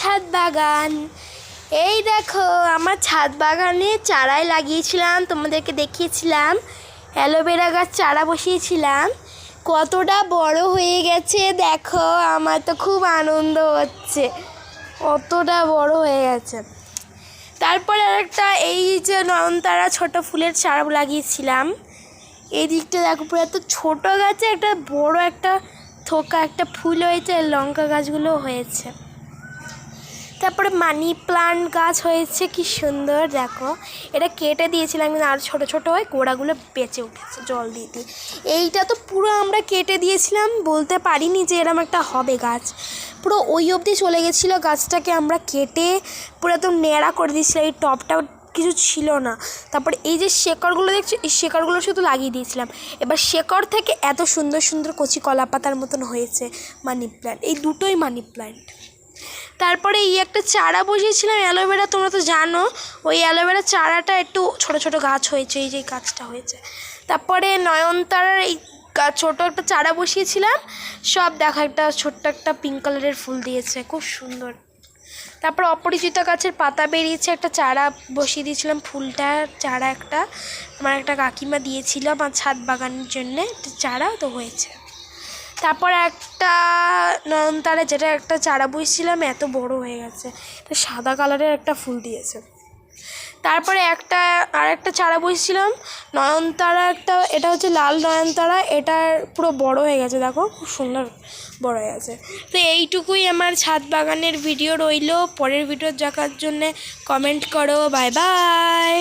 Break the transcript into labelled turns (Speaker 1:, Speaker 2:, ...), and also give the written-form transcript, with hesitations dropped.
Speaker 1: ছাদ বাগান। এই দেখো আমার ছাদ বাগানে চারাই লাগিয়েছিলাম, তোমাদেরকে দেখিয়েছিলাম। অ্যালোভেরা গাছ চারা বসিয়েছিলাম, কতটা বড় হয়ে গেছে দেখো। আমার তো খুব আনন্দ হচ্ছে, কতটা বড় হয়ে গেছে। তারপরে আরেকটা এই যে নয়নতারা ছোট ফুলের চারা লাগিয়েছিলাম। এই দিকটা দেখো পুরো এত ছোটো গাছে একটা বড় একটা থোকা একটা ফুল হয়েছে, লঙ্কা গাছগুলো হয়েছে। তারপরে মানি প্লান্ট গাছ হয়েছে, কি সুন্দর দেখো। এটা কেটে দিয়েছিলাম কিন্তু আরও ছোটো ছোটো হয়, গোড়াগুলো বেঁচে উঠেছে জল দিয়ে দিয়ে। এইটা তো পুরো আমরা কেটে দিয়েছিলাম, বলতে পারিনি যে এরকম একটা হবে গাছ। পুরো ওই অবধি চলে গেছিলো, গাছটাকে আমরা কেটে পুরো একদম ন্যাড়া করে দিয়েছিলাম, এই টপটা কিছু ছিল না। তারপরে এই যে শেকড়গুলো দেখছো, এই শেকড়গুলো শুধু লাগিয়ে দিয়েছিলাম। এবার শেকড় থেকে এত সুন্দর সুন্দর কচি কলা পাতার মতন হয়েছে মানি প্ল্যান্ট, এই দুটোই মানি প্ল্যান্ট। তারপরে এই একটা চারা বসিয়েছিলাম অ্যালোভেরা, তোমরা তো জানো ওই অ্যালোভেরা চারাটা একটু ছোট ছোট গাছ হয়েছে, এই যে গাছটা হয়েছে। তারপরে নয়নতারার এই ছোটো একটা চারা বসিয়েছিলাম, সব দেখা একটা ছোট্ট একটা পিঙ্ক কালারের ফুল দিয়েছে, খুব সুন্দর। তারপর অপরিচিত গাছের পাতা বেরিয়েছে, একটা চারা বসিয়ে দিয়েছিলাম, ফুলটার চারা একটা আমার একটা কাকিমা দিয়েছিল আমার ছাদ বাগানের জন্যে, একটা চারা তো হয়েছে। তারপর একটা নয়নতারা যেটা একটা চারা বসিয়েছিলাম এত বড় হয়ে গেছে, এটা সাদা কালারের একটা ফুল দিয়েছে। তারপরে আরেকটা চারা বসিয়েছিলাম নয়নতারা একটা, এটা হচ্ছে লাল নয়নতারা, এটার পুরো বড় হয়ে গেছে দেখো, খুব সুন্দর বড় হয়ে গেছে। তো এইটুকুই আমার ছাদ বাগানের ভিডিও রইলো, পরের ভিডিও দেখার জন্যে কমেন্ট করো। Bye bye.